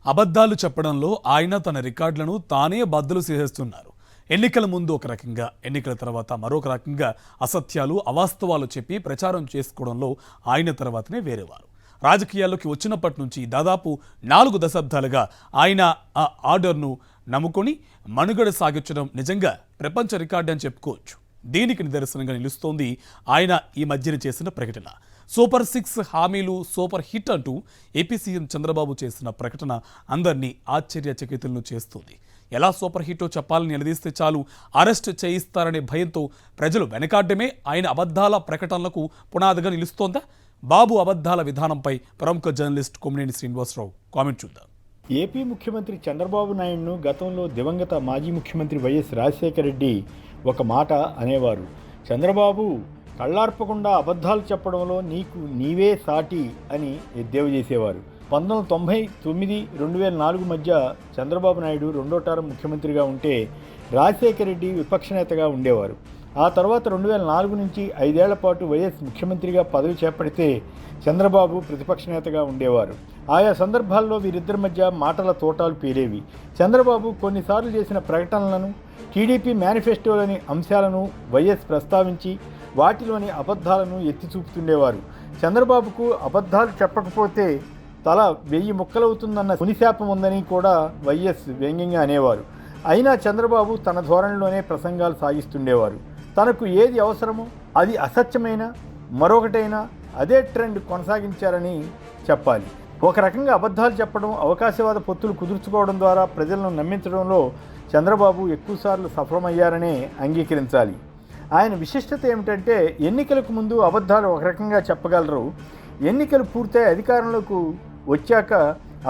అబద్ధాలు చెప్పడంలో ఆయన తన రికార్డులను తానే బద్దలు చేసేస్తున్నారు. ఎన్నికల ముందు ఒక రకంగా, ఎన్నికల తర్వాత మరొక రకంగా అసత్యాలు, అవాస్తవాలు చెప్పి ప్రచారం చేసుకోవడంలో ఆయన తర్వాతనే వేరేవారు. రాజకీయాల్లోకి వచ్చినప్పటి నుంచి దాదాపు 4 దశాబ్దాలుగా ఆయన ఆ ఆర్డర్ను నమ్ముకొని మనుగడ సాగించడం నిజంగా ప్రపంచ రికార్డు అని చెప్పుకోవచ్చు. దీనికి నిదర్శనంగా నిలుస్తోంది ఆయన ఈ మధ్యన చేసిన ప్రకటన. సూపర్ 6 హామీలు సూపర్ హిట్ అంటూ ఏపీ సీఎం చంద్రబాబు చేసిన ప్రకటన అందరినీ ఆశ్చర్యచకితులను చేస్తుంది. ఎలా సూపర్ హిట్టో చెప్పాలని నిలదీస్తే చాలు అరెస్ట్ చేయిస్తారనే భయంతో ప్రజలు వెనకాడ్డమే ఆయన అబద్ధాల ప్రకటనలకు పునాదిగా నిలుస్తోందా? బాబు అబద్ధాల విధానంపై ప్రముఖ జర్నలిస్ట్ కొమ్మినేని శ్రీనివాసరావు కామెంట్ చూద్దాం. ఏపీ ముఖ్యమంత్రి చంద్రబాబు నాయుడును గతంలో దివంగత మాజీ ముఖ్యమంత్రి వైఎస్ రాజశేఖర రెడ్డి ఒక మాట అనేవారు. చంద్రబాబు కళ్ళార్పకుండా అబద్ధాలు చెప్పడంలో నీకు నీవే సాటి అని ఎద్దేవా చేసేవారు. 1999, 2004 మధ్య చంద్రబాబు నాయుడు రెండో టర్మ్ ముఖ్యమంత్రిగా ఉంటే రాజశేఖర రెడ్డి విపక్ష నేతగా ఉండేవారు. ఆ తర్వాత 2004 నుంచి 5 ఏళ్ల పాటు వైఎస్ ముఖ్యమంత్రిగా పదవి చేపడితే చంద్రబాబు ప్రతిపక్ష నేతగా ఉండేవారు. ఆయా సందర్భాల్లో వీరిద్దరి మధ్య మాటల తోటాలు పేలేవి. చంద్రబాబు కొన్నిసార్లు చేసిన ప్రకటనలను, టీడీపీ మేనిఫెస్టోలోని అంశాలను వైఎస్ ప్రస్తావించి వాటిలోని అబద్ధాలను ఎత్తి చూపుతుండేవారు. చంద్రబాబుకు అబద్ధాలు చెప్పకపోతే తల 1000 ముక్కలవుతుందన్న పునిశాపం ఉందని కూడా వైఎస్ వ్యంగ్యంగా అనేవారు. అయినా చంద్రబాబు తన ధోరణిలోనే ప్రసంగాలు సాగిస్తుండేవారు. తనకు ఏది అవసరమో అది అసత్యమైనా మరొకటైనా అదే ట్రెండ్ కొనసాగించారని చెప్పాలి. ఒక రకంగా అబద్ధాలు చెప్పడం, అవకాశవాద పొత్తులు కుదుర్చుకోవడం ద్వారా ప్రజలను నమ్మించడంలో చంద్రబాబు ఎక్కువసార్లు సఫలమయ్యారనే అంగీకరించాలి. ఆయన విశిష్టత ఏమిటంటే ఎన్నికలకు ముందు అబద్ధాలు ఒక రకంగా చెప్పగలరు, ఎన్నికలు పూర్తయి అధికారంలోకి వచ్చాక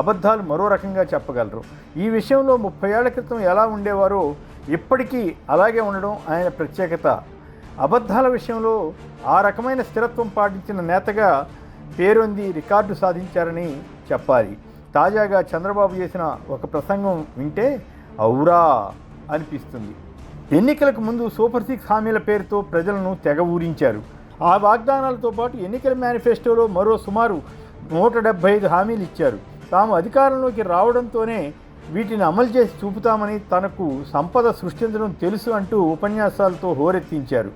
అబద్ధాలు మరో రకంగా చెప్పగలరు. ఈ విషయంలో 30 ఏళ్ల క్రితం ఎలా ఉండేవారో ఇప్పటికీ అలాగే ఉండడం ఆయన ప్రత్యేకత. అబద్ధాల విషయంలో ఆ రకమైన స్థిరత్వం పాటించిన నేతగా పేరొంది రికార్డు సాధించారని చెప్పాలి. తాజాగా చంద్రబాబు చేసిన ఒక ప్రసంగం వింటే ఔరా అనిపిస్తుంది. ఎన్నికలకు ముందు సూపర్ 6 హామీల పేరుతో ప్రజలను తెగ ఊరించారు. ఆ వాగ్దానాలతో పాటు ఎన్నికల మేనిఫెస్టోలో మరో సుమారు 175 హామీలు ఇచ్చారు. తాము అధికారంలోకి రావడంతోనే వీటిని అమలు చేసి చూపుతామని, తనకు సంపద సృష్టించడం తెలుసు అంటూ ఉపన్యాసాలతో హోరెత్తించారు.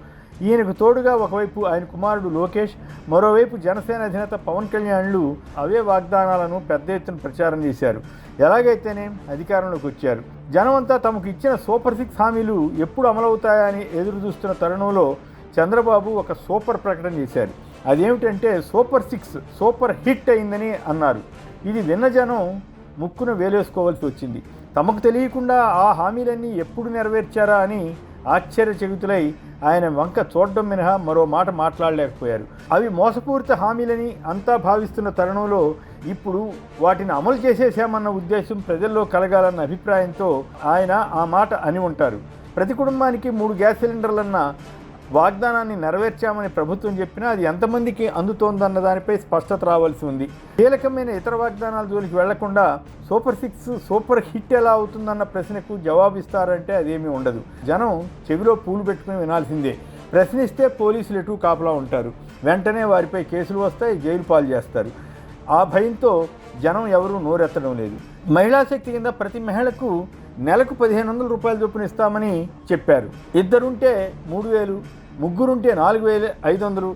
ఈయనకు తోడుగా ఒకవైపు ఆయన కుమారుడు లోకేష్, మరోవైపు జనసేన అధినేత పవన్ కళ్యాణ్లు అవే వాగ్దానాలను పెద్ద ఎత్తున ప్రచారం చేశారు. ఎలాగైతేనే అధికారంలోకి వచ్చారు. జనమంతా తమకు ఇచ్చిన సూపర్ 6 హామీలు ఎప్పుడు అమలవుతాయని ఎదురు చూస్తున్న తరుణంలో చంద్రబాబు ఒక సూపర్ ప్రకటన చేశారు. అదేమిటంటే సూపర్ 6 సూపర్ హిట్ అయిందని అన్నారు. ఇది విన్న జనం ముక్కును వేలేసుకోవాల్సి వచ్చింది. తమకు తెలియకుండా ఆ హామీలన్నీ ఎప్పుడు నెరవేర్చారా అని ఆశ్చర్యచకితులై ఆయన వంక చూడడం మినహా మరో మాట మాట్లాడలేకపోయారు. అవి మోసపూరిత హామీలని అంతా భావిస్తున్న తరుణంలో ఇప్పుడు వాటిని అమలు చేసేసామన్న ఉద్దేశం ప్రజల్లో కలగాలన్న అభిప్రాయంతో ఆయన ఆ మాట అని ఉంటారు. ప్రతి కుటుంబానికి 3 గ్యాస్ సిలిండర్లన్న వాగ్దానాన్ని నెరవేర్చామని ప్రభుత్వం చెప్పినా అది ఎంతమందికి అందుతోందన్న దానిపై స్పష్టత రావాల్సి ఉంది. కీలకమైన ఇతర వాగ్దానాల జోలికి వెళ్లకుండా సూపర్ 6 సూపర్ హిట్ ఎలా అవుతుందన్న ప్రశ్నకు జవాబు ఇస్తారంటే అదేమీ ఉండదు. జనం చెవిలో పూలు పెట్టుకుని వినాల్సిందే. ప్రశ్నిస్తే పోలీసులు ఎటు కాపలా ఉంటారు. వెంటనే వారిపై కేసులు వస్తాయి, జైలు పాలు చేస్తారు. ఆ భయంతో జనం ఎవరూ నోరెత్తడం లేదు. మహిళా శక్తి కింద ప్రతి మహిళకు నెలకు 1500 రూపాయలు చొప్పున ఇస్తామని చెప్పారు. 2 ఉంటే 3000, 3 ఉంటే 4500,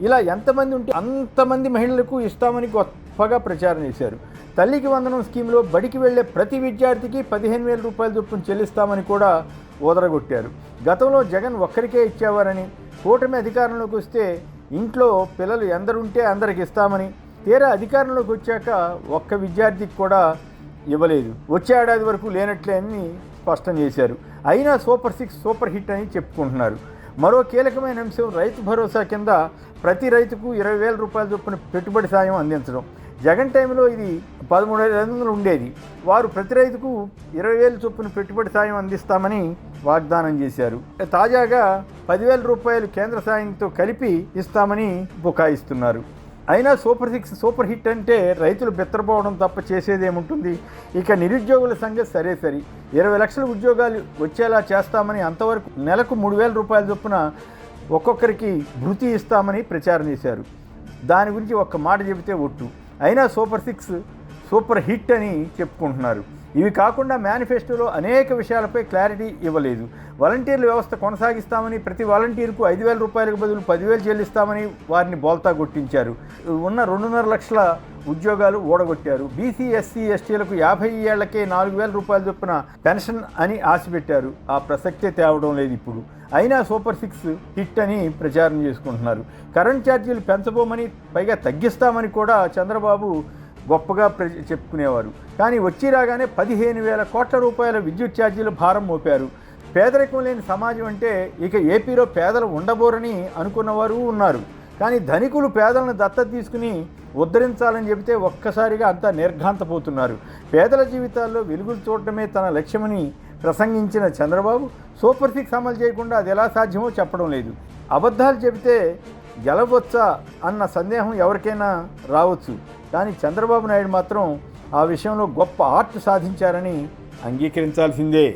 ఇలా ఎంతమంది ఉంటే అంతమంది మహిళలకు ఇస్తామని గొప్పగా ప్రచారం చేశారు. తల్లికి వందనం స్కీమ్లో బడికి వెళ్లే ప్రతి విద్యార్థికి 15,000 రూపాయలు చొప్పున చెల్లిస్తామని కూడా ఊదరగొట్టారు. గతంలో జగన్ ఒక్కరికే ఇచ్చేవారని, కూటమి అధికారంలోకి వస్తే ఇంట్లో పిల్లలు ఎందరుంటే అందరికి ఇస్తామని, తీరా అధికారంలోకి వచ్చాక ఒక్క విద్యార్థికి కూడా ఇవ్వలేదు. వచ్చే ఏడాది వరకు లేనట్లే అని స్పష్టం చేశారు. అయినా సూపర్ 6 సూపర్ హిట్ అని చెప్పుకుంటున్నారు. మరో కీలకమైన అంశం రైతు భరోసా కింద ప్రతి రైతుకు 20,000 రూపాయల చొప్పున పెట్టుబడి సాయం అందించడం. జగన్ టైంలో ఇది 13,500 ఉండేది. వారు ప్రతి రైతుకు 20,000 చొప్పున పెట్టుబడి సాయం అందిస్తామని వాగ్దానం చేశారు. తాజాగా 10,000 రూపాయలు కేంద్ర సాయంతో కలిపి ఇస్తామని బుకాయిస్తున్నారు. అయినా సూపర్ 6 సూపర్ హిట్ అంటే రైతులు బెత్తరపోవడం తప్ప చేసేదేముంటుంది? ఇక నిరుద్యోగుల సంగతి సరే 20 లక్షల ఉద్యోగాలు వచ్చేలా చేస్తామని, అంతవరకు నెలకు 3,000 రూపాయల చొప్పున ఒక్కొక్కరికి భృతి ఇస్తామని ప్రచారం చేశారు. దాని గురించి ఒక్క మాట చెబితే ఒట్టు. అయినా సూపర్ 6 సూపర్ హిట్ అని చెప్పుకుంటున్నారు. ఇవి కాకుండా మేనిఫెస్టోలో అనేక విషయాలపై క్లారిటీ ఇవ్వలేదు. వాలంటీర్ల వ్యవస్థ కొనసాగిస్తామని, ప్రతి వాలంటీర్కు 5,000 రూపాయలకు బదులు 10,000 చెల్లిస్తామని వారిని బోల్తా కొట్టించారు. ఉన్న 2.5 లక్షల ఉద్యోగాలు ఓడగొట్టారు. బీసీ, ఎస్సీ, ఎస్టీలకు 50 ఏళ్లకే 4,000 రూపాయలు చొప్పున పెన్షన్ అని ఆశపెట్టారు. ఆ ప్రసక్తే తేవడం లేదు ఇప్పుడు. అయినా సూపర్ 6 హిట్ అని ప్రచారం చేసుకుంటున్నారు. కరెంట్ ఛార్జీలు పెంచబోమని, పైగా తగ్గిస్తామని కూడా చంద్రబాబు గొప్పగా చెప్పుకునేవారు. కానీ వచ్చి రాగానే 15,000 కోట్ల రూపాయల విద్యుత్ ఛార్జీలు భారం మోపారు. పేదరికం లేని సమాజం అంటే ఇక ఏపీలో పేదలు ఉండబోరని అనుకున్నవారు ఉన్నారు. కానీ ధనికులు పేదలను దత్తత తీసుకుని ఉద్ధరించాలని చెబితే ఒక్కసారిగా అంతా నిర్ఘాంతపోతున్నారు. పేదల జీవితాల్లో వెలుగులు చూడటమే తన లక్ష్యమని ప్రసంగించిన చంద్రబాబు సూపర్ 6 అమలు చేయకుండా అది ఎలా సాధ్యమో చెప్పడం లేదు. అబద్ధాలు చెబితే గెలవచ్చా అన్న సందేహం ఎవరికైనా రావచ్చు. కానీ చంద్రబాబు నాయుడు మాత్రం ఆ విషయంలో గొప్ప ఆర్ట్ సాధించారని అంగీకరించాల్సిందే.